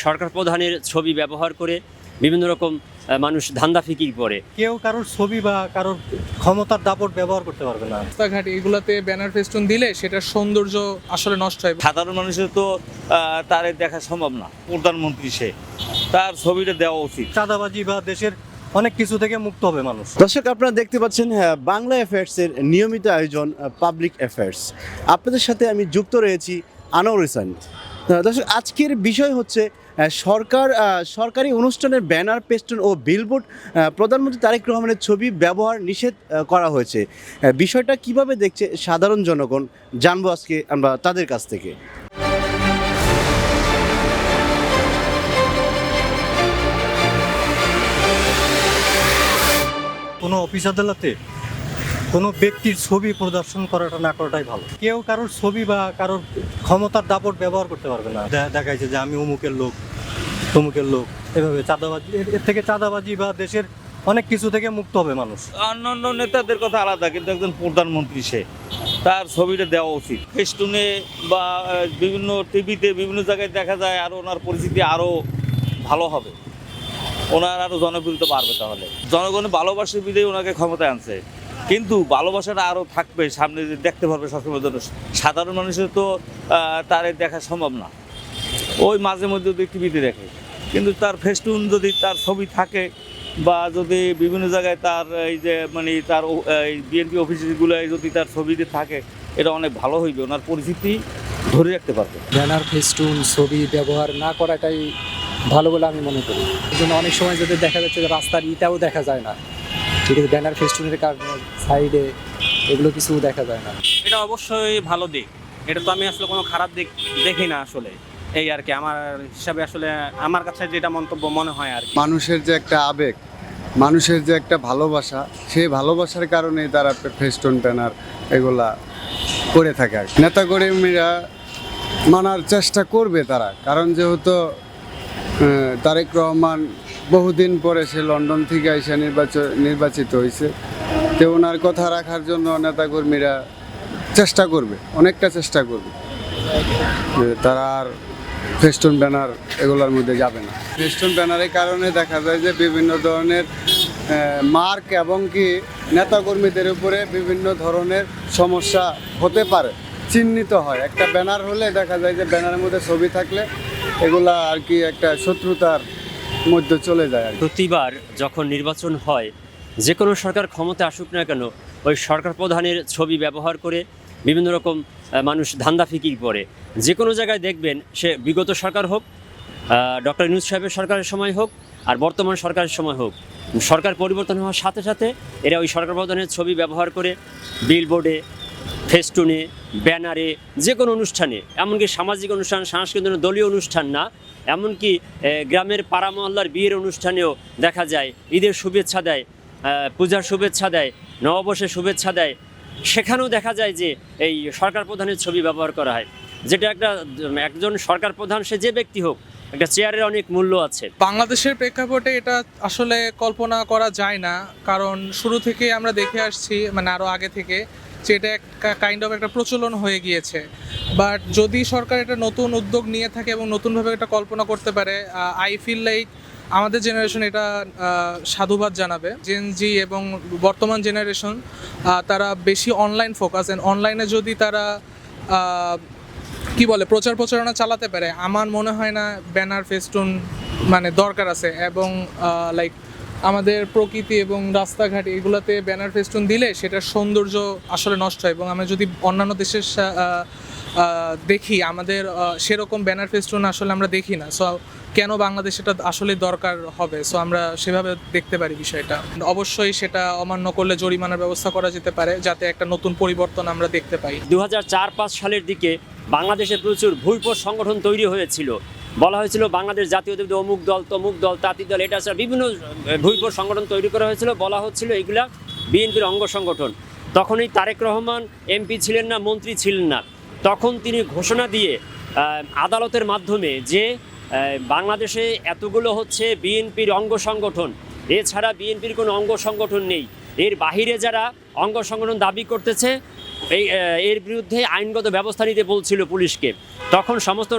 সরকার প্রধানের ছবি ব্যবহার করে বিভিন্ন রকম মানুষ ধান্দা ফিকির করে। কেউ কারোর ছবি বা কারোর ক্ষমতার দাপট ব্যবহার করতে পারবে না। রাস্তাঘাট এগুলাতে ব্যানার ফেস্টুন দিলে সেটার সৌন্দর্য আসলে নষ্ট হয়। সাধারণ মানুষের তো তার দেখা সম্ভব না। প্রধানমন্ত্রী সে, তার ছবিটা দেওয়া উচিত। চাঁদাবাজি বা দেশের অনেক কিছু থেকে মুক্ত হবে মানুষ। দর্শক, আপনারা দেখতে পাচ্ছেন বাংলা অ্যাফেয়ার্সের নিয়মিত আয়োজন পাবলিক অ্যাফেয়ার্স। আপনাদের সাথে আমি যুক্ত রয়েছি আনোয়ার হোসেন। দর্শক, আজকের বিষয় হচ্ছে সরকারি অনুষ্ঠানের ব্যানার, পেস্টুন ও বিলবোর্ড প্রধানমন্ত্রী তারেক রহমানের ছবি ব্যবহার নিষেধ করা হয়েছে। বিষয়টা কিভাবে দেখছে সাধারণ জনগণ, জানবো আজকে আমরা তাদের কাছ থেকে। কোনো অফিস আদালতে কোনো ব্যক্তির ছবি প্রদর্শন করাটা না করাটাই ভালো। কেউ কারোর ছবি বা কারোর ক্ষমতার দাপট ব্যবহার করতে পারবে না। দেখাইছে যে আমি অমুকের লোক, তমুকের লোক, এভাবে চাঁদাবাজি, এর থেকে চাঁদাবাজি বা দেশের অনেক কিছু থেকে মুক্ত হবে মানুষ। অন্যান্য নেতাদের কথা আলাদা, কিন্তু একজন প্রধানমন্ত্রী সে, তার ছবিটা দেওয়া উচিত। ফেস্টুনে বা বিভিন্ন টিভিতে বিভিন্ন জায়গায় দেখা যায়, আর ওনার পরিস্থিতি আরও ভালো হবে, ওনার আরও জনপ্রিয়তা বাড়বে। তাহলে জনগণের ভালোবাসার বিধেই ওনাকে ক্ষমতায় আনছে, কিন্তু ভালোবাসাটা আরও থাকবে, সামনে দেখতে পারবে সবসময় জন্য। সাধারণ মানুষের তো তার দেখা সম্ভব না। ওই মাঝে মধ্যে যদি টিভিতে দেখে, কিন্তু তার ফেস্টুন যদি তার ছবি থাকে বা যদি বিভিন্ন জায়গায় তার এই যে মানে তার বিএনপি অফিসগুলোয় যদি তার ছবিতে থাকে, এটা অনেক ভালো হইবে, ওনার পরিস্থিতি ধরে রাখতে পারবে। ব্যানার, ফেস্টুন, ছবি ব্যবহার না করাটাই ভালো বলে আমি মনে করি। এই জন্য অনেক সময় যদি দেখা যাচ্ছে যে রাস্তার ইটাও দেখা যায় না, ঠিক আছে, ব্যানার ফেস্টুনের কারণে সাইডে এগুলো কিছু দেখা যায় না। এটা অবশ্যই ভালো দিক, এটা তো আমি আসলে কোনো খারাপ দিক দেখি না আসলে। এই আর কি আমার হিসাবে আসলে আমার কাছে যেটা মন্তব্য মনে হয় আর কি। মানুষের যে একটা আবেগ, মানুষের যে একটা ভালোবাসা, সেই ভালোবাসার কারণেই তারা ফেস্টুন, ব্যানার এগুলা করে থাকে। আর নেতাকর্মীরা মানার চেষ্টা করবে তারা, কারণ যেহেতু তারেক রহমান বহুদিন পরে সে লন্ডন থেকে এসে নির্বাচিত হয়েছে, তো ওনার কথা রাখার জন্য নেতাকর্মীরা চেষ্টা করবে, অনেকটা চেষ্টা করবে। তারা আর ফেস্টুন, ব্যানার এগুলোর মধ্যে যাবে না। ফেস্টুন, ব্যানারের কারণে দেখা যায় যে বিভিন্ন ধরনের মার্ক এবং কি নেতাকর্মীদের উপরে বিভিন্ন ধরনের সমস্যা হতে পারে, চিহ্নিত হয়। একটা ব্যানার হলে দেখা যায় যে ব্যানারের মধ্যে ছবি থাকলে এগুলা আর কি একটা শত্রুতার মধ্যে চলে যায়। প্রতিবার যখন নির্বাচন হয়, যে কোনো সরকার ক্ষমতা আসুক না কেন, ওই সরকার প্রধানের ছবি ব্যবহার করে বিভিন্ন রকম মানুষ ধান্দা ফিকির করে। যে কোনো জায়গায় দেখবেন, সে বিগত সরকার হোক, ডক্টর ইউনূস সাহেবের সরকারের সময় হোক, আর বর্তমান সরকারের সময় হোক, সরকার পরিবর্তন হওয়ার সাথে সাথে এরা ওই সরকার প্রধানের ছবি ব্যবহার করে বিলবোর্ডে, ফেস্টুনে, ব্যানারে, যে কোনো অনুষ্ঠানে, এমনকি সামাজিক অনুষ্ঠান, সাংস্কৃতিক দলীয় অনুষ্ঠান না, এমনকি গ্রামের পাড়া মহল্লার বিয়ের অনুষ্ঠানেও দেখা যায় ঈদের শুভেচ্ছা দেয়, পূজার শুভেচ্ছা দেয়, নববর্ষের শুভেচ্ছা দেয়। সেখানেও দেখা যায় যে এই সরকার প্রধানের ছবি ব্যবহার করা হয়, যেটা একজন সরকার প্রধান, সে যে ব্যক্তি হোক, একটা চেয়ারের অনেক মূল্য আছে। বাংলাদেশের প্রেক্ষাপটে এটা আসলে কল্পনা করা যায় না, কারণ শুরু থেকে আমরা দেখে আসছি, মানে আরও আগে থেকে, যে এটা একটা কাইন্ড অফ একটা প্রচলন হয়ে গিয়েছে। বাট যদি সরকার এটা নতুন উদ্যোগ নিয়ে থাকে এবং নতুনভাবে এটা কল্পনা করতে পারে, আই ফিল লাইক আমাদের জেনারেশন এটা সাধুবাদ জানাবে। জেন জি এবং বর্তমান জেনারেশন তারা বেশি অনলাইন ফোকাস, অ্যান্ড অনলাইনে যদি তারা কি বলে প্রচারণা চালাতে পারে, আমার মনে হয় না ব্যানার, ফেস্টুন মানে দরকার আছে। এবং লাইক আমাদের প্রকৃতি এবং রাস্তাঘাট এগুলোতে ব্যানার, ফেস্টুন দিলে সেটার সৌন্দর্য আসলে নষ্ট হয়। এবং আমরা যদি অন্যান্য দেশের দেখি, আমাদের সেরকম ব্যানার, ফেস্টুন আসলে আমরা দেখি না। সো কেন বাংলাদেশ এটা আসলে দরকার হবে? সো আমরা সেভাবে দেখতে পারি বিষয়টা। অবশ্যই সেটা অমান্য করলে জরিমানার ব্যবস্থা করা যেতে পারে, যাতে একটা নতুন পরিবর্তন আমরা দেখতে পাই। 2004-05 সালের দিকে বাংলাদেশে প্রচুর ভুইপোষ সংগঠন তৈরি হয়েছিল। বলা হয়েছিল বাংলাদেশ জাতীয় দল, অমুক দল, তমুক দল, তাঁতি দল, এটা ছাড়া বিভিন্ন ভুইপোষ সংগঠন তৈরি করা হয়েছিল। বলা হচ্ছিল এগুলা বিএনপির অঙ্গ সংগঠন। তখনই তারেক রহমান এমপি ছিলেন না, মন্ত্রী ছিলেন না। তখন তিনি ঘোষণা দিয়ে আদালতের মাধ্যমে যে বাংলাদেশে এতগুলো হচ্ছে বিএনপির অঙ্গ সংগঠন, এছাড়া বিএনপির কোনো অঙ্গ সংগঠন নেই, এর বাহিরে যারা অঙ্গ সংগঠন দাবি করতেছে এর বিরুদ্ধে আইনগত ব্যবস্থা নিতে বলছিল পুলিশকে। তখন সমস্ত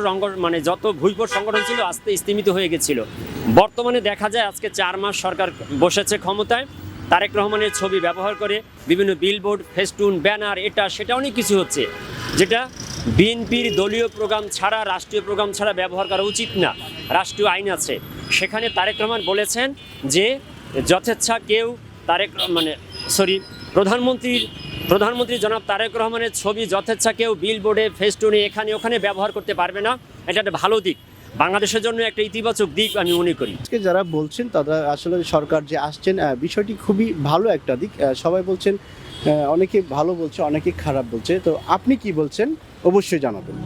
মানে যত ভুইপোট সংগঠন ছিল আস্তে স্তিমিত হয়ে গেছিল। বর্তমানে দেখা যায় আজকে 4 মাস সরকার বসেছে ক্ষমতায়, তারেক রহমানের ছবি ব্যবহার করে বিভিন্ন বিলবোর্ড, ফেস্টুন, ব্যানার, এটা সেটা অনেক কিছু হচ্ছে, যেটা বিএনপির দলীয় প্রোগ্রাম ছাড়া, রাষ্ট্রীয় প্রোগ্রাম ছাড়া ব্যবহার করা উচিত না। রাষ্ট্রীয় আইন আছে, সেখানে তারেক রহমান বলেছেন যে যথেচ্ছা কেউ প্রধানমন্ত্রী জনাব তারেক রহমানের ছবি যথেচ্ছা কেউ বিলবোর্ডে, ফেস্টুনে, এখানে ওখানে ব্যবহার করতে পারবে না। এটা একটা ভালো দিক, বাংলাদেশের জন্য একটা ইতিবাচক দিক আমি মনে করি। আজকে যারা বলছেন তারা আসলে সরকার যে আসছেন বিষয়টি খুবই ভালো একটা দিক। সবাই বলছেন, অনেকে ভালো বলছে, অনেকে খারাপ বলছে। তো আপনি কি বলছেন অবশ্যই জানাবেন।